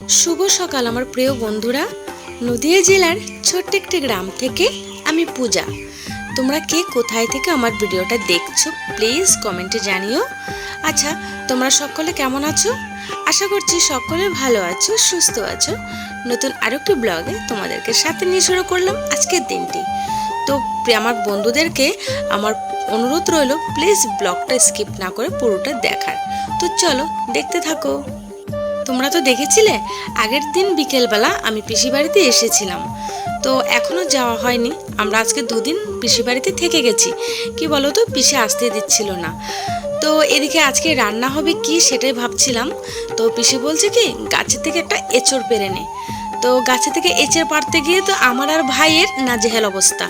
শুভ সকাল আমার প্রিয় বন্ধুরা। নদিয়া জেলার ছোট্ট একটি গ্রাম থেকে আমি পূজা। তোমরা কে কোথায় থেকে আমার ভিডিওটা দেখছো প্লিজ কমেন্টে জানিও। আচ্ছা, তোমরা সকলে কেমন আছো? আশা করছি সকলে ভালো আছো, সুস্থ আছো। নতুন আরেকটি ব্লগে তোমাদেরকে সাথে নিয়ে শুরু করলাম আজকের দিনটি। তো আমার বন্ধুদেরকে আমার অনুরোধ রইল প্লিজ ব্লগটা স্কিপ না করে পুরোটা দেখার। তো চলো দেখতে থাকো। তোমরা তো দেখেছিলে আগের দিন বিকেলবেলা আমি পিসি বাড়িতে এসেছিলাম, তো এখনো যাওয়া হয়নি। আমরা আজকে দুদিন পিসি বাড়িতে থেকে গেছি। কি বলো তো, পিসি আসতে দিচ্ছিল না। তো এদিকে আজকে রান্না হবে কি সেটাই ভাবছিলাম। তো পিসি বলছে কি গাছের থেকে একটা এঁচড় পেরে নে। তো গাছে থেকে এঁচড় পাড়তে গিয়ে তো আমার আর ভাইয়ের নাজেহাল অবস্থা।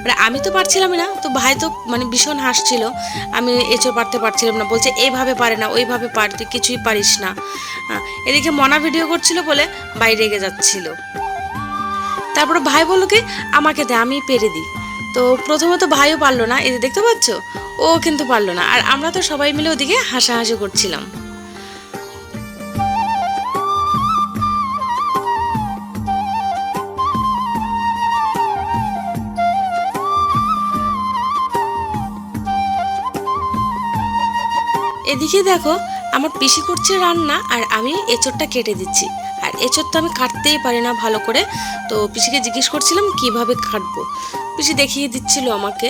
মানে আমি তো পারছিলাম না, তো ভাই তো ভীষণ হাসছিল। আমি এঁচড় পারতে পারছিলাম না, বলছে এইভাবে পারে না ওইভাবে পার, তুই কিছুই পারিস না। এদিকে মনা ভিডিও করছিল বলে ভাই রেগে যাচ্ছিল। তারপর ভাই বললো কি আমাকে দে, আমি পেরে দিই। তো প্রথমত ভাইও পারলো না, এই যে দেখতে পাচ্ছ, ও কিন্তু পারলো না। আর আমরা তো সবাই মিলে ওদিকে হাসাহাসি করছিলাম। এদিকে দেখো আমার পিসি করছে রান্না আর আমি এঁচড়টা কেটে দিচ্ছি। আর এঁচড় তো আমি কাটতেই পারি না ভালো করে। তো পিসিকে জিজ্ঞেস করছিলাম কিভাবে কাটবো, পিসি দেখিয়ে দিচ্ছিল আমাকে।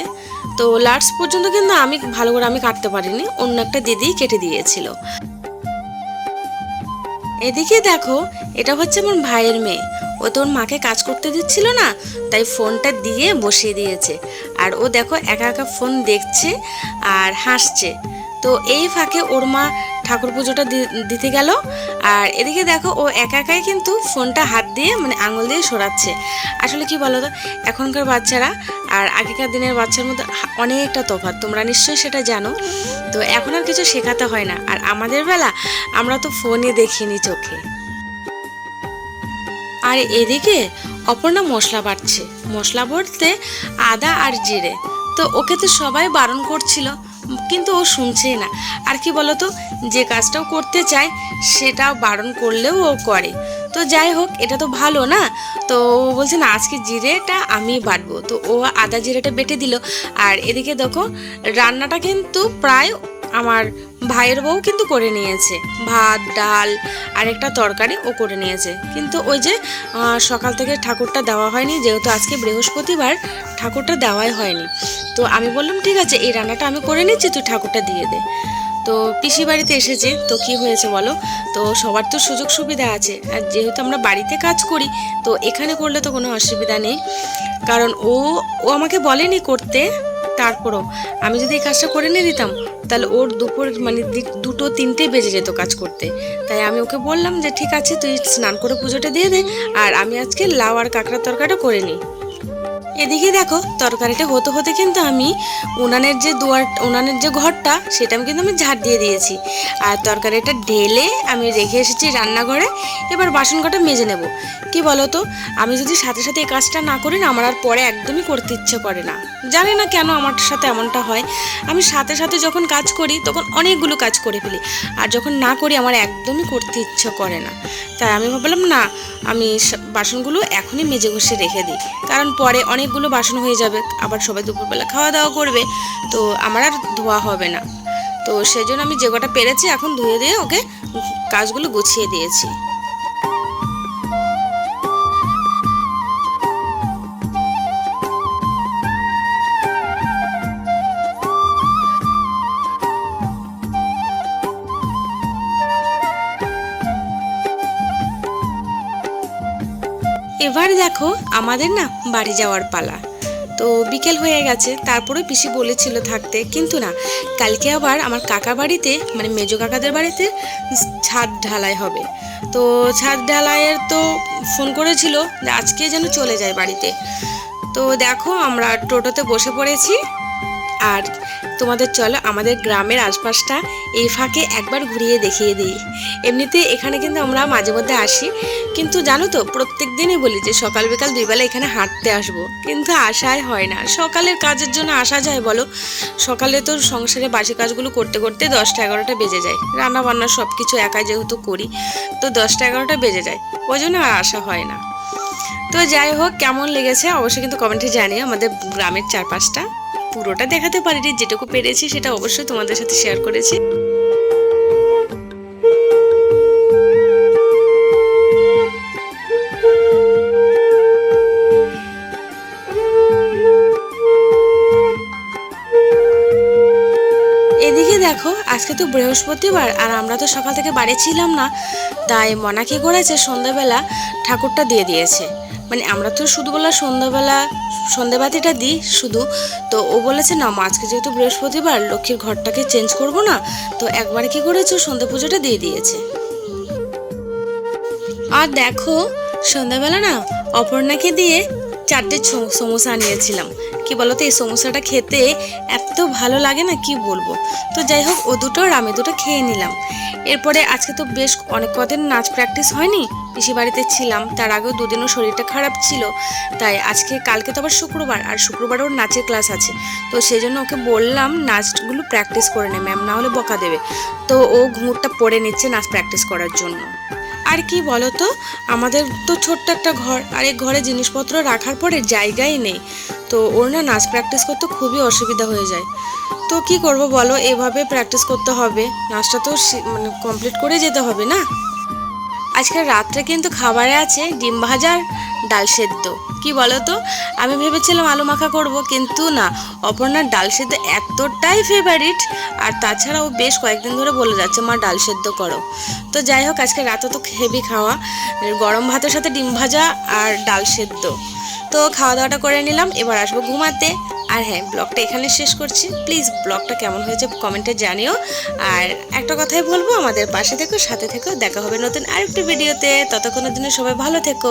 তো লাস্ট পর্যন্ত কিন্তু আমি ভালো করে কাটতে পারিনি, অন্য একটা দিদি কেটে দিয়েছিল। এদিকে দেখো এটা হচ্ছে আমার ভাইয়ের মেয়ে। ও তোর মাকে কাজ করতে দিচ্ছিল না, তাই ফোনটা দিয়ে বসিয়ে দিয়েছে। আর ও দেখো একা একা ফোন দেখছে আর হাসছে। তো এই ফাঁকে ওর মা ঠাকুর পুজোটা দিতে গেল। আর এদিকে দেখো ও একা একাই কিন্তু ফোনটা হাত দিয়ে আঙুল দিয়ে সরাচ্ছে। আসলে কি বলো তো, এখনকার বাচ্চারা আর আগেকার দিনের বাচ্চার মধ্যে অনেকটা তফাৎ, তোমরা নিশ্চয়ই সেটা জানো। তো এখন আর কিছু শেখাতে হয় না। আর আমাদের বেলা আমরা তো ফোনে দেখিনি চোখে। আর এদিকে অপর্ণা মশলা বাটছে, মশলা বলতে আদা আর জিরে। তো ওকে তো সবাই বারণ করছিল, কিন্তু ও শুনছেই না। আর কি বলতো, যে কাজটাও করতে চায় সেটা বারণ করলেও ও করে। তো যাই হোক, এটা তো ভালো না। তো ও বলছে না আজকে জিরেটা আমি বাটবো। তো ও আদা জিরেটা বেটে দিল। আর এদিকে দেখো রান্নাটা কিন্তু প্রায় আমার ভাইয়ের বউ কিন্তু করে নিয়েছে। ভাত ডাল আর একটা তরকারি ও করে নিয়েছে। কিন্তু ওই যে সকাল থেকে ঠাকুরটা দেওয়া হয়নি, যেহেতু আজকে বৃহস্পতিবার, ঠাকুরটা দেওয়াই হয়নি। তো আমি বললাম ঠিক আছে এই রান্নাটা আমি করে নিচ্ছি, তুই ঠাকুরটা দিয়ে দে। তো পিসি বাড়িতে এসেছে, তো কি হয়েছে বলো, তো সবার তো সুযোগ সুবিধা আছে। আর যেহেতু আমরা বাড়িতে কাজ করি, তো এখানে করলে তো কোনো অসুবিধা নেই। কারণ ও ও আমাকে বলেনি করতে, তারপরও আমি যদি এই কাজটা করে নিয়ে দিতাম তাহলে ওর দুপুর দুটো তিনটে বেজে যেত কাজ করতে। তাই আমি ওকে বললাম যে ঠিক আছে তুই স্নান করে পুজোটা দিয়ে দে, আর আমি আজকে লাউ আর কাঁকড়ার তরকারিটা করে নিই। এদিকে দেখো তরকারিটা হতে হতে কিন্তু আমি উনানের যে ঘরটা সেটা আমি ঝাড় দিয়ে দিয়েছি। আর তরকারিটা ঢেলে আমি রেখে এসেছি রান্নাঘরে। এবার বাসন কটা মেজে নেব। কি বলো তো, আমি যদি সাথে সাথে এই কাজটা না করি না, আমার আর পরে একদমই করতে ইচ্ছে করে না। জানি না কেন আমার সাথে এমনটা হয়। আমি সাথে সাথে যখন কাজ করি তখন অনেকগুলো কাজ করে ফেলি, আর যখন না করি আমার একদমই করতে ইচ্ছে করে না। তাই আমি ভাবলাম না, আমি বাসনগুলো এখনই মেজে ঘষে রেখে দিই, কারণ পরে অনেকগুলো বাসন হয়ে যাবে, আবার সবাই দুপুরবেলা খাওয়া দাওয়া করবে, তো আমার আর ধোয়া হবে না। তো সেজন্য আমি যে কটা পেরেছি এখন ধুয়ে দিয়ে ওকে কাজগুলো গুছিয়ে দিয়েছি। এবার দেখো আমাদের না বাড়ি যাওয়ার পালা। তো বিকেল হয়ে গেছে, তারপরে পিসি বলেছিল থাকতে, কিন্তু না, কালকে আবার আমার কাকা বাড়িতে মেজো কাকাদের বাড়িতে ছাদ ঢালাই হবে। তো ছাদ ঢালাইয়ের তো ফোন করেছিল যে আজকে যেন চলে যায় বাড়িতে। তো দেখো আমরা টোটোতে বসে পড়েছি। আর তোমাদের চলো আমাদের গ্রামের আশপাশটা এই ফাঁকে একবার ঘুরিয়ে দেখিয়ে দিই। এমনিতে এখানে কিন্তু আমরা মাঝে মধ্যে আসি, কিন্তু জানো তো প্রত্যেক দিনই বলি যে সকাল বিকাল দুইবেলা এখানে হাঁটতে আসবো, কিন্তু আসাই হয় না। সকালের কাজের জন্য আসা যায় বলো? সকালে তো সংসারে বাসি কাজগুলো করতে করতে 10টা-11টা বেজে যায়, রান্না বান্না সব কিছু একাই যেহেতু করি, তো 10টা-11টা বেজে যায়, ওই জন্য আর আসা হয় না। তো যাই হোক, কেমন লেগেছে অবশ্যই কিন্তু কমেন্টে জানিও। আমাদের গ্রামের চারপাশটা পুরোটা দেখাতে পারিনি, যেটুকু পেরেছি সেটা অবশ্যই তোমাদের সাথে শেয়ার করেছি। এদিকে দেখো, আজকে তো বৃহস্পতিবার আর আমরা তো সকাল থেকে বাড়ি ছিলাম না, তাই মনা কি করেছে, সন্ধ্যাবেলা ঠাকুরটা দিয়ে দিয়েছে। মানে আমরা তো শুধু বলা সন্ধ্যাবেলা সন্ধ্যাবাতিটা দিই শুধু, তো ও বলেছে না মা আজকে যেহেতু বৃহস্পতিবার লক্ষ্মীর ঘরটাকে চেঞ্জ করব না, তো একবারে কি করেছে সন্ধ্যা পুজোটা দিয়ে দিয়েছে। আর দেখো, সন্ধ্যাবেলা না অপর্ণাকে দিয়ে 4টে সমোসা আনিয়েছিলাম। কি বলতো, এই সমোসাটা খেতে এত ভালো লাগে না, কি বলবো। তো যাই হোক, ও দুটো আর আমি দুটো খেয়ে নিলাম। এরপরে আজকে তো বেশ অনেক কদিন নাচ প্র্যাকটিস হয়নি, পিসি বাড়িতে ছিলাম, তার আগেও দুদিনও শরীরটা খারাপ ছিল, তাই কালকে তো আবার শুক্রবার, আর শুক্রবারে ওর নাচের ক্লাস আছে, তো সেই জন্য ওকে বললাম নাচগুলো প্র্যাকটিস করে নে, ম্যাম না হলে বকা দেবে। তো ও ঘুঙুরটা পরে নিচ্ছে নাচ প্র্যাকটিস করার জন্য। আর কি বলতো, আমাদের তো ছোট্ট একটা ঘর, আর এই ঘরে জিনিসপত্র রাখার পরে জায়গাই নেই, তো ওর না নাচ প্র্যাকটিস করতে খুবই অসুবিধা হয়ে যায়। তো কি করব বলো, এভাবে প্র্যাকটিস করতে হবে, নাচটা তো মানে কমপ্লিট করে যেতে হবে না। আজকে রাত্রে কিন্তু খাবারে আছে ডিম ভাজার ডাল সেদ্ধ। কি বলতো, আমি ভেবেছিলাম আলু মাখা করব, কিন্তু না, অপর্ণার ডাল সেদ্ধ এতটাই ফেভারিট, আর তাছাড়াও বেশ কয়েকদিন ধরে বলে যাচ্ছে মা ডাল সেদ্ধ করো। তো যাই হোক, আজকে রাতে তো হেভি খাওয়া, গরম ভাতের সাথে ডিম ভাজা আর ডাল সেদ্ধ। তো খাওয়া দাওয়াটা করে নিলাম, এবার আসবো ঘুমাতে। আর হ্যাঁ, ব্লগটা এখানে শেষ করছি। প্লিজ ব্লগটা কেমন হয়েছে কমেন্টে জানিও। আর একটা কথাই বলবো, আমাদের পাশে থেকো, সাথে থেকো, দেখা হবে নতুন আরেকটি ভিডিওতে। ততক্ষণের জন্য সবাই ভালো থেকো।